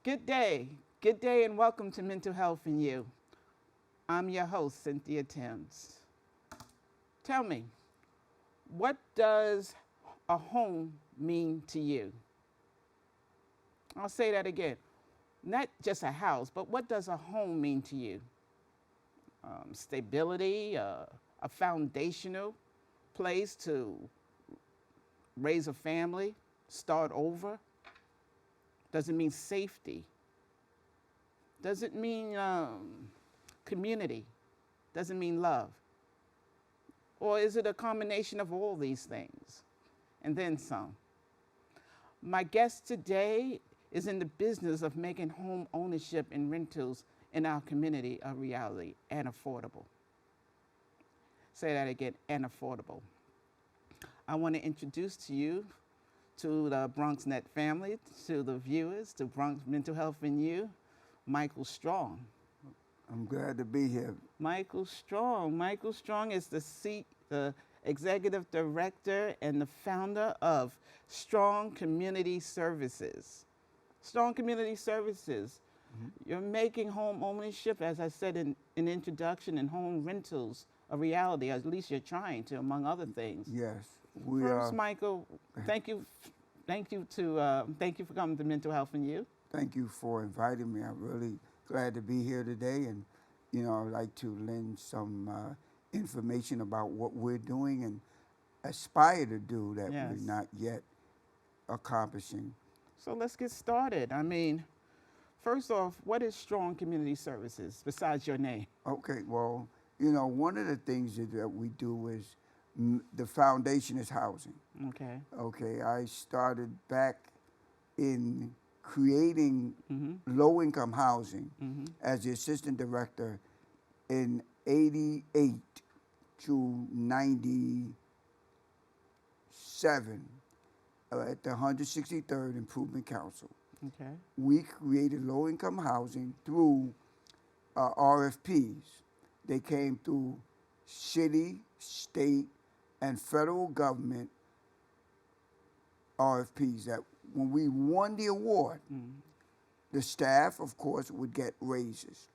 Good day, and welcome to Mental Health and You. I'm your host, Cynthia Timms. Tell me, what does a home mean to you? I'll say that again. Not just a house, but what does a home mean to you? Stability, a foundational place to raise a family, start over. Does it mean safety? Does it mean community? Does it mean love? Or is it a combination of all these things and then some? My guest today is in the business of making home ownership and rentals in our community a reality and affordable. Say that again, and affordable. I want to introduce to you, to the Bronxnet family, to the viewers, to Bronx Mental Health and You, Michael Strong. I'm glad to be here. Michael Strong. Michael Strong is the executive director and the founder of Strong Community Services. Strong Community Services. Mm-hmm. You're making home ownership, as I said in introduction, and home rentals a reality. At least you're trying to, among other things. Yes. First, Michael, thank you for coming to Mental Health and You. Thank you for inviting me. I'm really glad to be here today, and I'd like to lend some information about what we're doing and aspire to do that we're not yet accomplishing. So let's get started. I mean, first off, what is Strong Community Services besides your name? Okay, well, one of the things that we do is the foundation is housing. Okay. Okay, I started back in creating low-income housing as the assistant director in 88 to 97 at the 163rd Improvement Council. Okay. We created low-income housing through RFPs. They came through city, state, and federal government RFPs that when we won the award, the staff, of course, would get raises.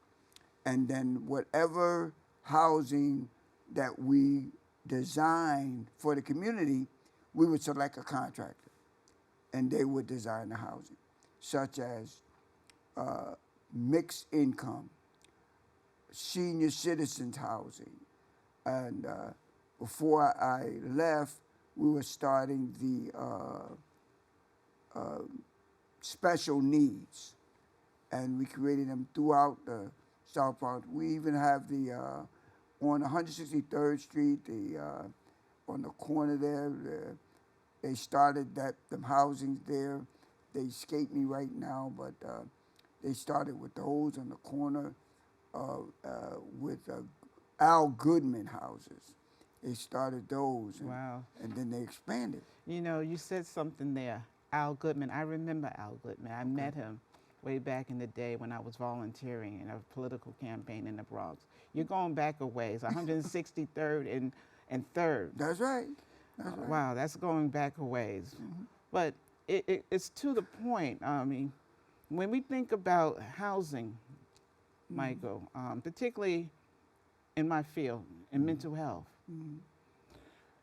And then whatever housing that we designed for the community, we would select a contractor, and they would design the housing, such as mixed income, senior citizens housing. And before I left, we were starting the special needs, and we created them throughout the South Bronx. We even have the on 163rd Street, on the corner there. They started them housings there. They escape me right now, but they started with those on the corner with Al Goodman houses. They started those. Wow. And then they expanded. You said something there, Al Goodman. I remember Al Goodman. I met him way back in the day when I was volunteering in a political campaign in the Bronx. You're going back a ways, 163rd and 3rd. That's right. That's right. Wow, that's going back a ways. But it's to the point. I mean, when we think about housing, Michael, particularly in my field, in mental health,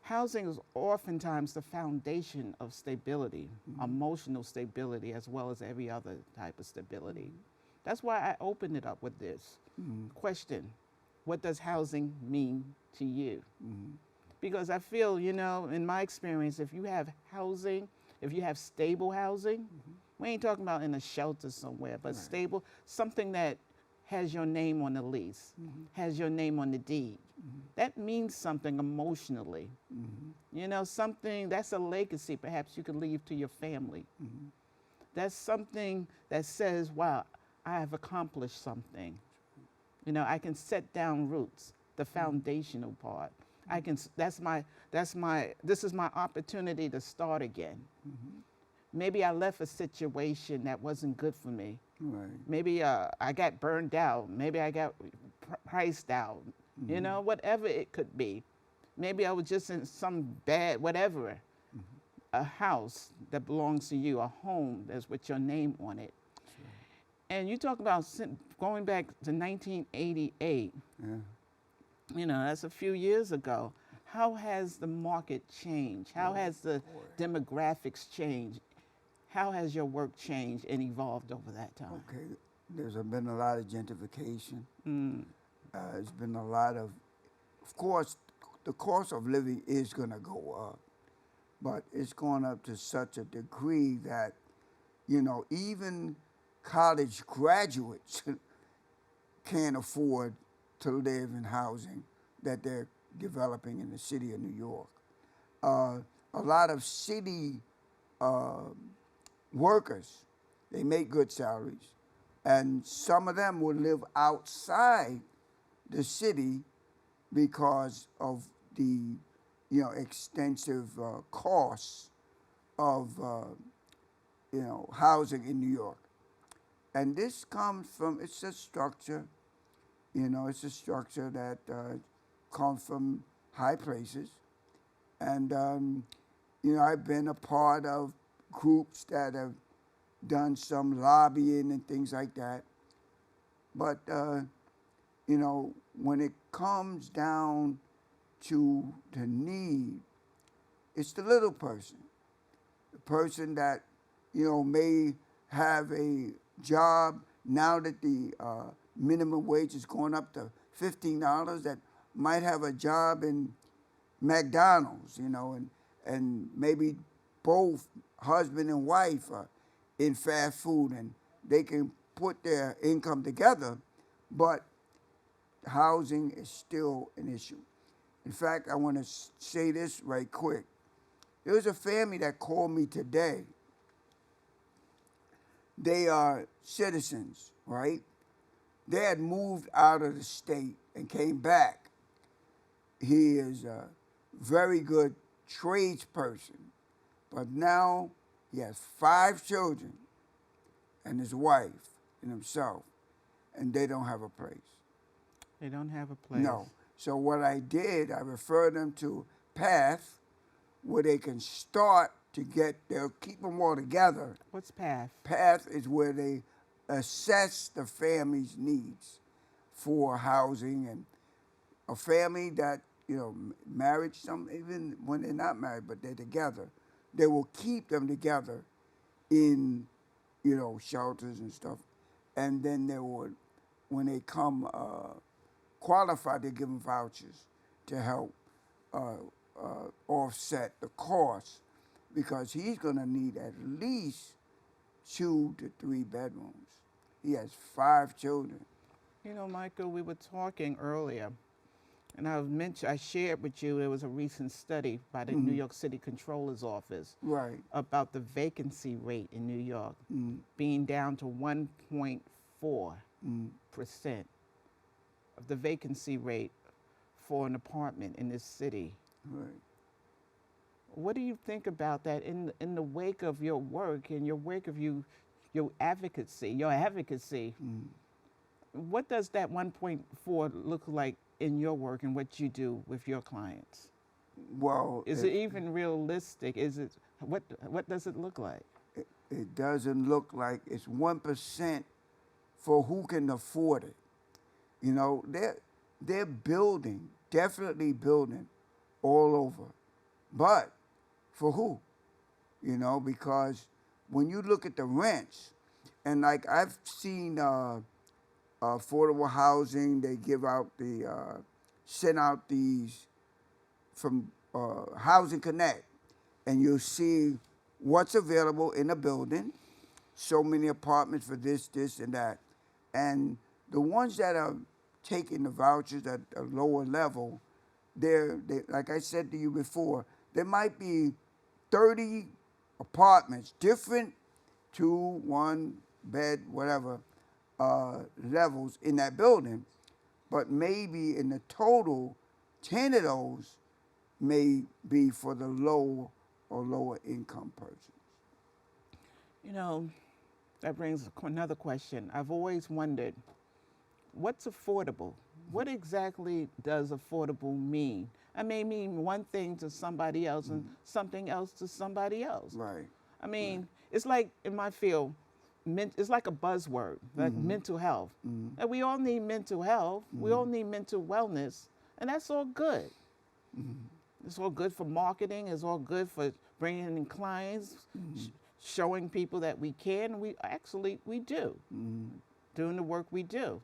housing is oftentimes the foundation of stability, emotional stability, as well as every other type of stability. That's why I opened it up with this question: what does housing mean to you? Because I feel, in my experience, if you have housing, if you have stable housing, we ain't talking about in a shelter somewhere, but stable, something that has your name on the lease, has your name on the deed. That means something emotionally. Something that's a legacy perhaps you could leave to your family. That's something that says, wow, I have accomplished something. I can set down roots, the foundational part. This is my opportunity to start again. Maybe I left a situation that wasn't good for me. Right. Maybe I got burned out. Maybe I got priced out. Whatever it could be. Maybe I was just in some bad, whatever. A house that belongs to you, a home that's with your name on it. And you talk about going back to 1988, Yeah. you know, that's a few years ago. How has the market changed? How has the demographics changed? How has your work changed and evolved over that time? Okay. There's been a lot of gentrification. Mm, There's been a lot of course, the cost of living is going to go up, but it's gone up to such a degree that, you know, even college graduates can't afford to live in housing that they're developing in the city of New York. A lot of city uh, workers, they make good salaries, and some of them will live outside the city because of the, you know, extensive costs of, you know, housing in New York. And this comes from, it's a structure, you know, it's a structure that comes from high places. And, you know, I've been a part of groups that have done some lobbying and things like that. But, you know, when it comes down to the need, it's the little person, the person that, you know, may have a job now that the minimum wage is going up to $15, that might have a job in McDonald's, you know, and maybe both husband and wife are in fast food, and they can put their income together, but housing is still an issue. In fact, I want to say this right quick. There was a family that called me today. They are citizens, right? They had moved out of the state and came back. He is a very good tradesperson, but now he has 5 children and his wife and himself, and they don't have a place. they don't have a place. No. So what I did, I referred them to PATH, where they can start to get, they'll keep them all together. What's PATH? PATH is where they assess the family's needs for housing, and a family that, you know, married, some even when they're not married, but they're together, they will keep them together in, you know, shelters and stuff. And then they would, when they come qualified, they give them vouchers to help offset the cost, because he's going to need at least 2 to 3 bedrooms. He has 5 children. You know, Michael, we were talking earlier, and I shared with you there was a recent study by the New York City Controller's Office Right. about the vacancy rate in New York being down to 1.4% of the vacancy rate for an apartment in this city. Right. What do you think about that in the wake of your work and your wake of your advocacy? What does that 1.4 look like in your work and what you do with your clients? Well, Is it even realistic? Is it what does it look like? it doesn't look like it's 1% for who can afford it. You know, they're building, definitely building all over. But for who? You know, because when you look at the rents, and like I've seen affordable housing, they give out send out these from Housing Connect, and you'll see what's available in a building, so many apartments for this, and that. And the ones that are taking the vouchers at a lower level, they like I said to you before, there might be 30 apartments, different 2, 1 bed, whatever, levels in that building, but maybe in the total, 10 of those may be for the low or lower income persons. You know, that brings another question. I've always wondered, what's affordable? What exactly does affordable mean? I may mean one thing to somebody else and something else to somebody else. Right. I mean, it's like in my field, it's like a buzzword, like mental health. And we all need mental health. We all need mental wellness, and that's all good. It's all good for marketing. It's all good for bringing in clients, showing people that we can. We do, doing the work we do,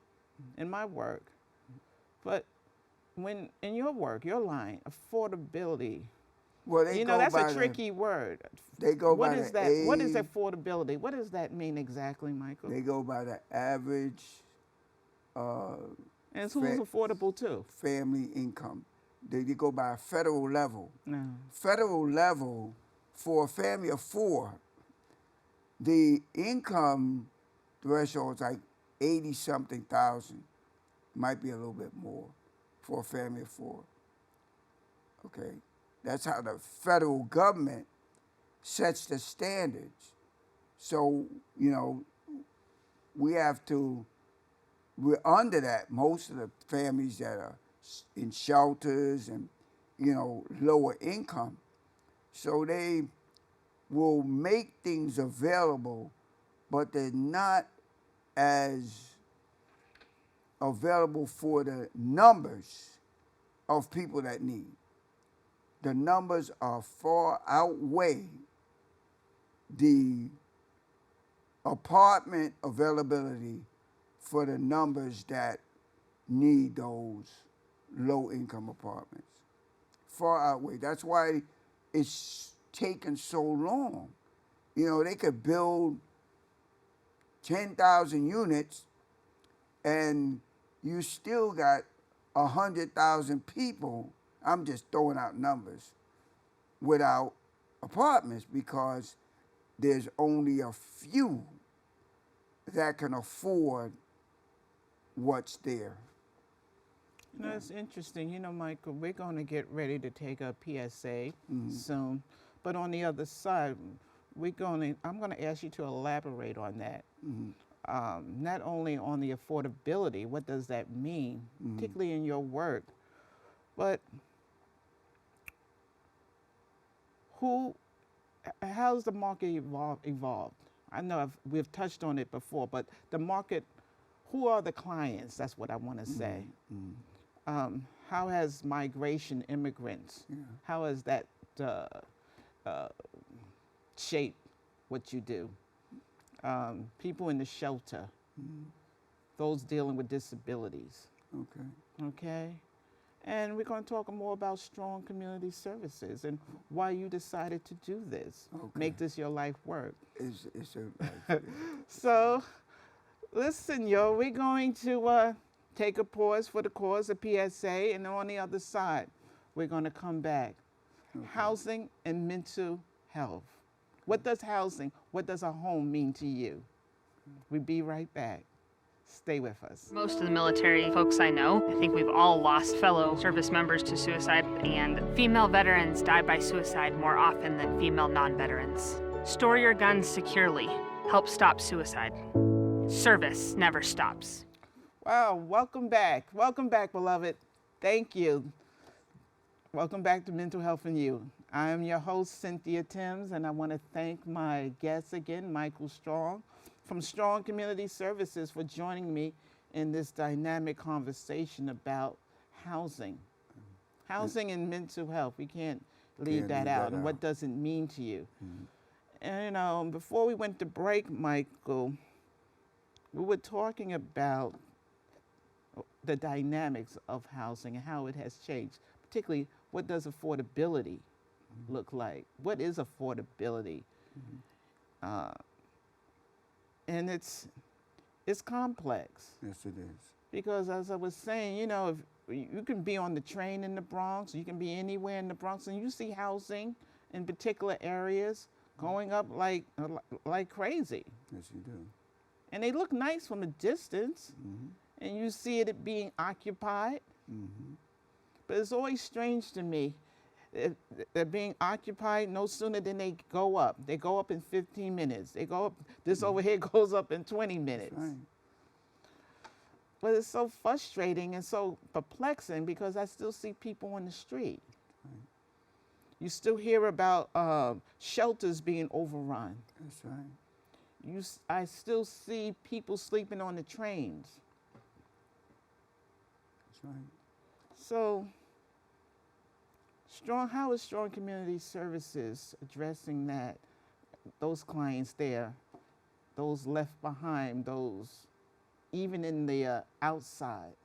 in my work. But when in your work, your line, affordability. Well, they go that's by a tricky word. They go What by is the that? What is age. affordability? What does that mean exactly, Michael? They go by the average And who's affordable too? family income. They go by a federal level. No. Federal level, for a family of 4, the income threshold is like 80-something thousand. Might be a little bit more for a family of 4. Okay? That's how the federal government sets the standards. So, we're under that. Most of the families that are in shelters and, lower income. So they will make things available, but they're not as available for the numbers of people that need. The numbers are far outweigh the apartment availability for the numbers that need those low-income apartments. Far outweigh. That's why it's taken so long. They could build 10,000 units and you still got 100,000 people, I'm just throwing out numbers, without apartments because there's only a few that can afford what's there. It's interesting. Michael, we're going to get ready to take a PSA soon. But on the other side, I'm going to ask you to elaborate on that. Not only on the affordability, what does that mean, particularly in your work, but how's the market evolved? I know we've touched on it before, but the market, who are the clients? That's what I want to say. How has migration, immigrants, how has that shaped what you do? People in the shelter, those dealing with disabilities. Okay? And we're going to talk more about strong community services and why you decided to do this, make this your life work. It's a life. So, listen, we're going to take a pause for the cause of PSA, and on the other side, we're going to come back. Housing and mental health. What does housing, what does a home mean to you? We'll be right back. Stay with us. Most of the military folks I know, I think we've all lost fellow service members to suicide, and female veterans die by suicide more often than female non-veterans. Store your guns securely. Help stop suicide. Service never stops. Wow, welcome back. Welcome back, beloved. Thank you. Welcome back to Mental Health and You. I am your host, Cynthia Timms, and I want to thank my guest again, Michael Strong, from Strong Community Services, for joining me in this dynamic conversation about housing. Housing and mental health. We can't leave that out. And what does it mean to you? And before we went to break, Michael, we were talking about the dynamics of housing and how it has changed. Particularly, what does affordability look like? What is affordability? And it's complex. Yes, it is. Because as I was saying, if you can be on the train in the Bronx, you can be anywhere in the Bronx, and you see housing in particular areas going up like crazy. Yes, you do. And they look nice from a distance, and you see it being occupied. But it's always strange to me. They're being occupied no sooner than they go up. They go up in 15 minutes. They go up, this over here goes up in 20 minutes. That's right. But it's so frustrating and so perplexing because I still see people on the street. Right. You still hear about shelters being overrun. That's right. I still see people sleeping on the trains. That's right. So, how is Strong Community Services addressing that? Those clients there, those left behind, those even in the outside.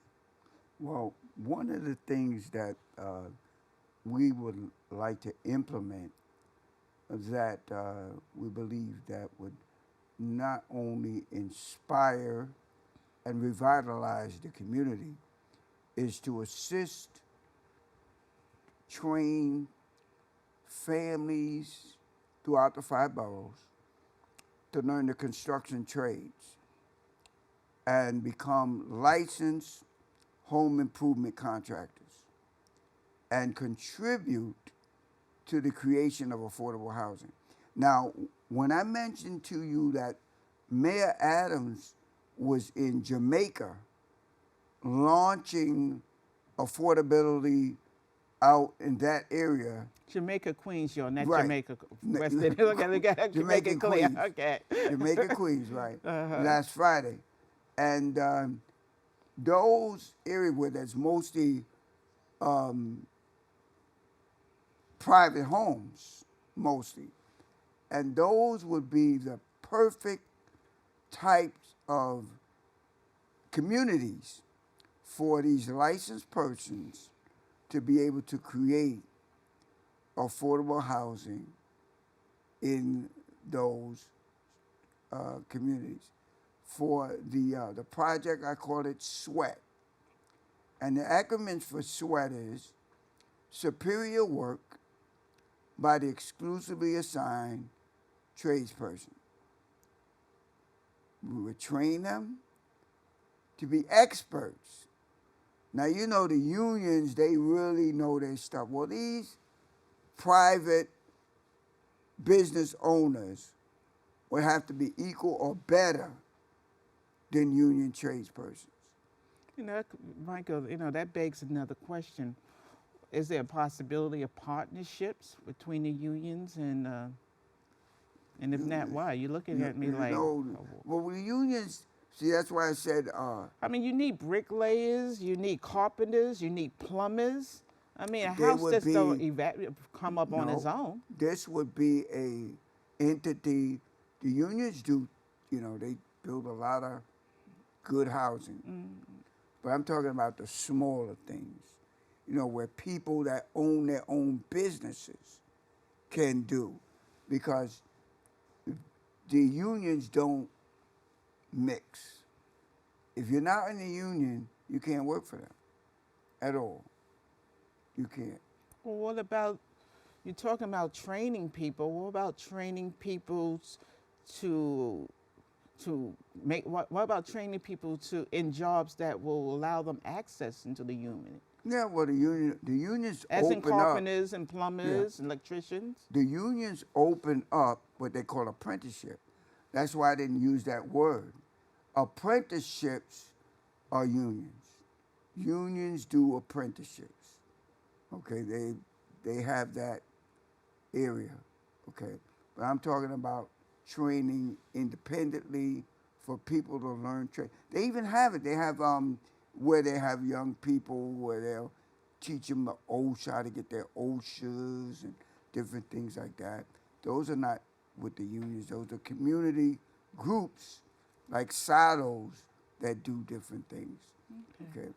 Well, one of the things that we would like to implement that we believe that would not only inspire and revitalize the community is to assist, train families throughout the 5 boroughs to learn the construction trades and become licensed home improvement contractors and contribute to the creation of affordable housing. Now, when I mentioned to you that Mayor Adams was in Jamaica launching affordability out in that area. Jamaica, Queens, y'all, not Right. Jamaica, West Indies. Okay, Jamaica, clear. Queens. Okay. Jamaica, Queens, right. Uh-huh. Last Friday. And those areas where there's mostly private homes, mostly. And those would be the perfect types of communities for these licensed persons to be able to create affordable housing in those communities. For the project, I call it SWEAT. And the acronyms for SWEAT is Superior Work by the Exclusively Assigned Tradesperson. We would train them to be experts. Now, you know the unions, they really know their stuff. Well, these private business owners would have to be equal or better than union tradespersons. You know, Michael, that begs another question. Is there a possibility of partnerships between the unions and if not, why? You're looking at me like... Well, the unions, see, that's why I said... I mean, you need bricklayers, you need carpenters, you need plumbers. I mean, a house just don't come up on its own. This would be a entity, the unions do, they build a lot of good housing. But I'm talking about the smaller things, where people that own their own businesses can do. Because the unions don't mix. If you're not in the union, you can't work for them at all. You can't. Well, what about, you're talking about training people. What about training people to make, what about training people in jobs that will allow them access into the union? Yeah, well, the unions As in open carpenters up, and plumbers and electricians? The unions open up what they call apprenticeship. That's why I didn't use that word. Apprenticeships are unions. Unions do apprenticeships. Okay, they have that area. Okay, but I'm talking about training independently for people to learn trade. They even have it. They have where they have young people where they'll teach them the OSHA, how to get their OSHAs and different things like that. Those are not with the unions. Those are community groups like silos that do different things. Okay.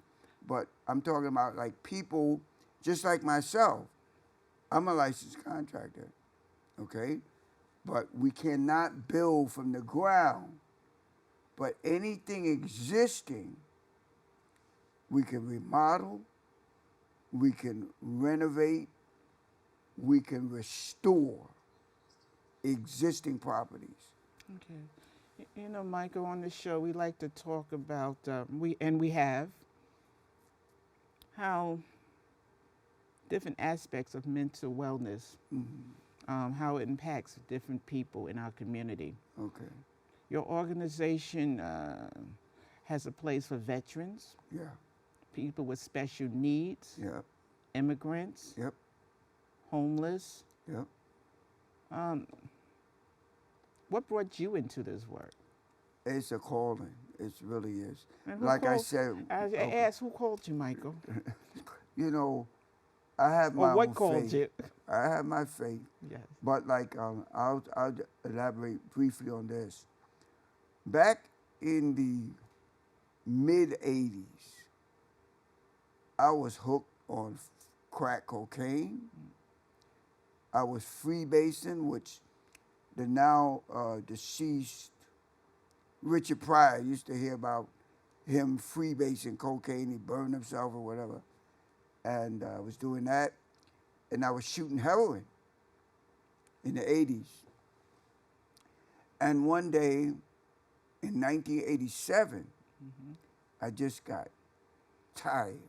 But I'm talking about like people just like myself. I'm a licensed contractor. Okay. But we cannot build from the ground. But anything existing, we can remodel, we can renovate, we can restore existing properties. Okay. Michael, on the show, we like to talk about, we have, how different aspects of mental wellness, how it impacts different people in our community. Okay. Your organization has a place for veterans, Yeah. people with special needs, Yep. immigrants, Yep. homeless. Yep. What brought you into this work? It's a calling. It really is. And who Like I called- said, I asked, who called you, Michael? you know, I have my Or what own called faith. you? I have my faith. Yes. But like, I'll elaborate briefly on this. Back in the mid 80s, I was hooked on crack cocaine. I was freebasing, which the now deceased Richard Pryor used to hear about him freebasing cocaine. He burned himself or whatever. And I was doing that. And I was shooting heroin in the 80s. And one day in 1987, I just got tired.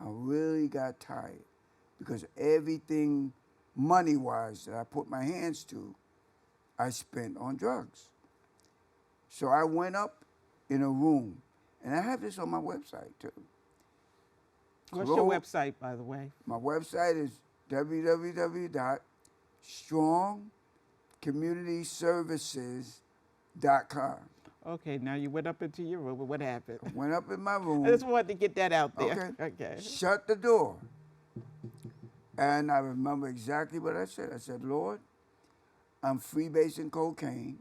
I really got tired because everything money-wise that I put my hands to, I spent on drugs. So I went up in a room, and I have this on my website too. What's your website, by the way? My website is www.strongcommunityservices.com. Okay, now you went up into your room. What happened? Went up in my room. I just wanted to get that out there. Okay. Shut the door. And I remember exactly what I said. I said, Lord, I'm freebasing cocaine,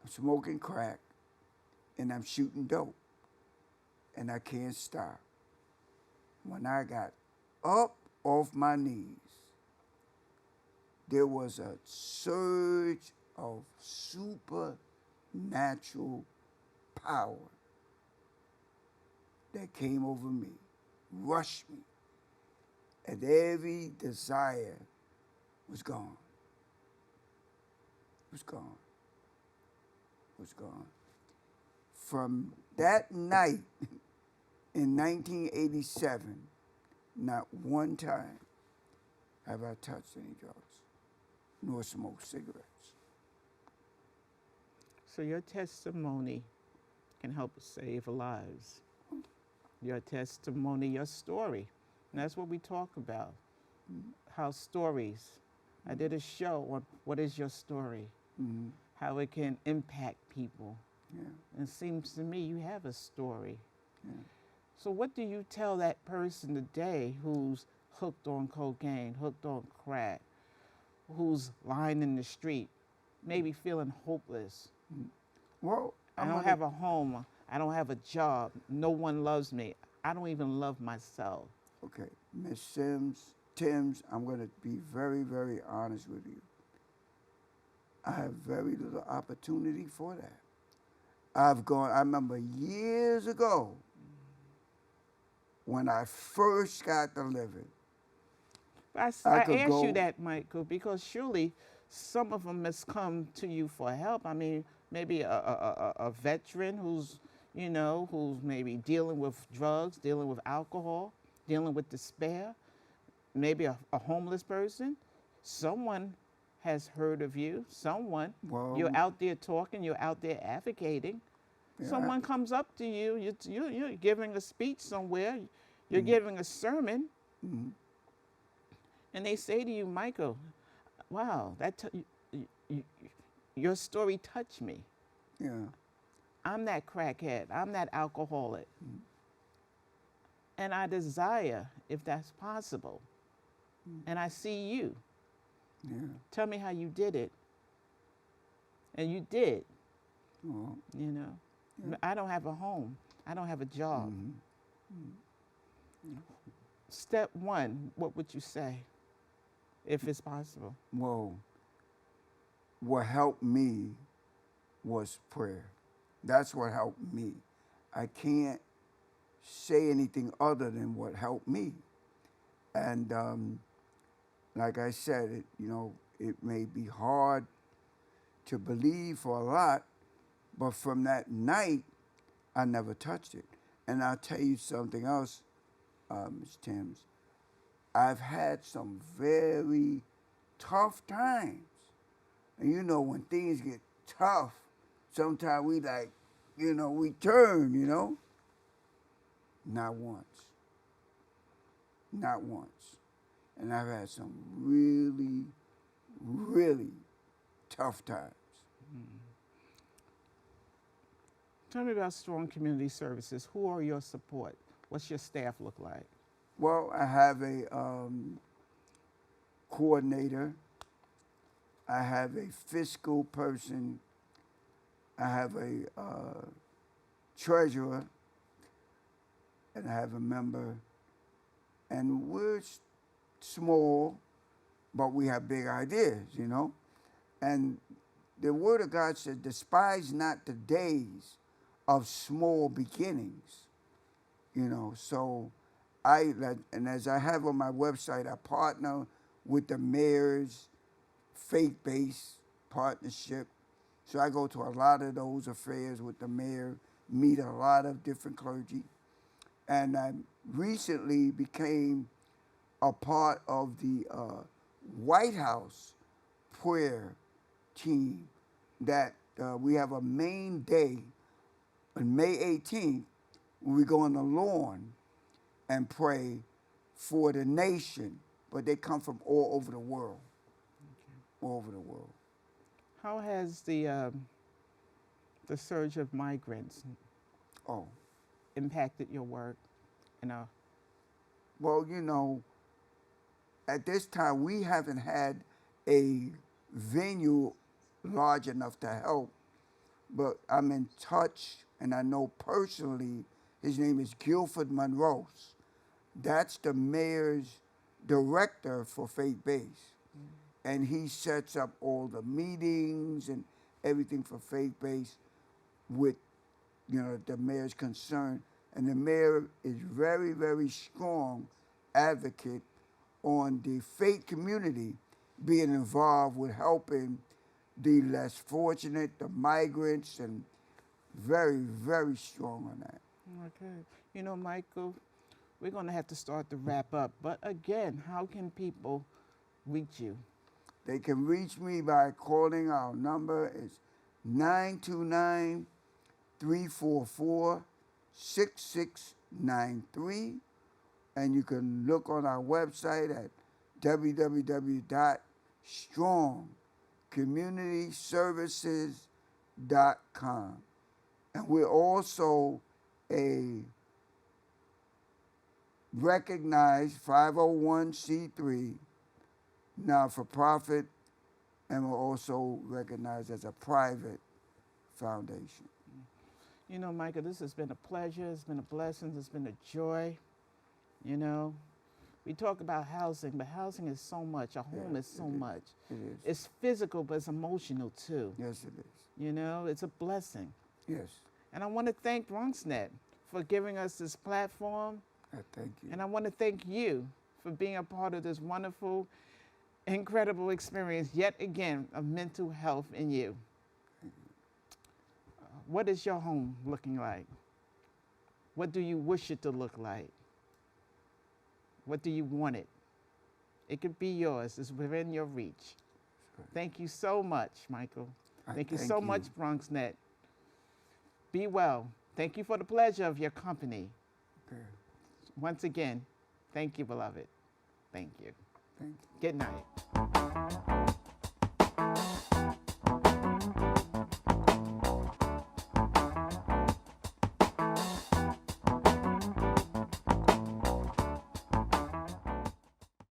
I'm smoking crack, and I'm shooting dope. And I can't stop. When I got up off my knees, there was a surge of supernatural power that came over me, rushed me, and every desire was gone. Was gone. Was gone. From that night in 1987, not one time have I touched any drugs, nor smoked cigarettes. So your testimony can help save lives. Your testimony, your story. And that's what we talk about. How stories. I did a show on what is your story, how it can impact people. Yeah. And it seems to me you have a story. Yeah. So what do you tell that person today who's hooked on cocaine, hooked on crack, who's lying in the street, maybe feeling hopeless? Well, I don't have a home. I don't have a job. No one loves me. I don't even love myself. Okay, Miss Timms, I'm going to be very, very honest with you. I have very little opportunity for that. I remember years ago when I first got the living. I asked you that, Michael, because surely some of them must come to you for help. I mean, maybe a veteran who's maybe dealing with drugs, dealing with alcohol, dealing with despair, maybe a homeless person. Someone has heard of you. Someone, you're out there talking, you're out there advocating. Yeah. Someone comes up to you, you're giving a speech somewhere, you're giving a sermon, and they say to you, Michael, wow, your story touched me. Yeah. I'm that crackhead, I'm that alcoholic. And I desire, if that's possible, and I see you. Yeah. Tell me how you did it. And you did. Oh. Yeah. I don't have a home. I don't have a job. Step one, what would you say, if it's possible? Well, what helped me was prayer. That's what helped me. I can't say anything other than what helped me. And like I said, it may be hard to believe for a lot, but from that night, I never touched it. And I'll tell you something else, Ms. Timms. I've had some very tough times. And when things get tough, sometimes we we turn, Not once. Not once. And I've had some really, really tough times. Tell me about Strong Community Services. Who are your support? What's your staff look like? Well, I have a coordinator. I have a fiscal person. I have a treasurer, and I have a member. And we're small, but we have big ideas, you know? And the Word of God said, despise not the days of small beginnings, you know? So and as I have on my website, I partner with the mayor's faith-based partnership. So I go to a lot of those affairs with the mayor, meet a lot of different clergy. And I recently became a part of the White House prayer team that we have a main day on May 18th when we go on the lawn and pray for the nation. But they come from all over the world, all over the world. How has the surge of migrants impacted your work? Well, you know, at this time we haven't had a venue large enough to help, but I'm in touch, and I know personally his name is Guilford Monroe. That's the mayor's director for faith-based. And he sets up all the meetings and everything for faith-based with, you know, the mayor's concern. And the mayor is very, very strong advocate on the faith community being involved with helping the less fortunate, the migrants, and very, very strong on that. Okay. You know, Michael, we're going to have to start to wrap up. But again, how can people reach you? They can reach me by calling our number. It's 929-344-6693. And you can look on our website at www.strongcommunityservices.com. And we're also a recognized 501c3 not-for-profit, and we're also recognized as a private foundation. You know, Michael, this has been a pleasure. It's been a blessing. It's been a joy. You know, we talk about housing, but housing is so much. A home is so much. It is. It's physical, but it's emotional too. Yes, it is. You know, it's a blessing. Yes. And I want to thank Bronxnet for giving us this platform. Thank you. And I want to thank you for being a part of this wonderful, incredible experience, yet again, of mental health in you. What is your home looking like? What do you wish it to look like? What do you want it? It could be yours. It's within your reach. Thank you so much, Michael. Thank you so much, Bronxnet. Be well. Thank you for the pleasure of your company. Okay. Once again, thank you, beloved. Thank you. Thank you. Good night.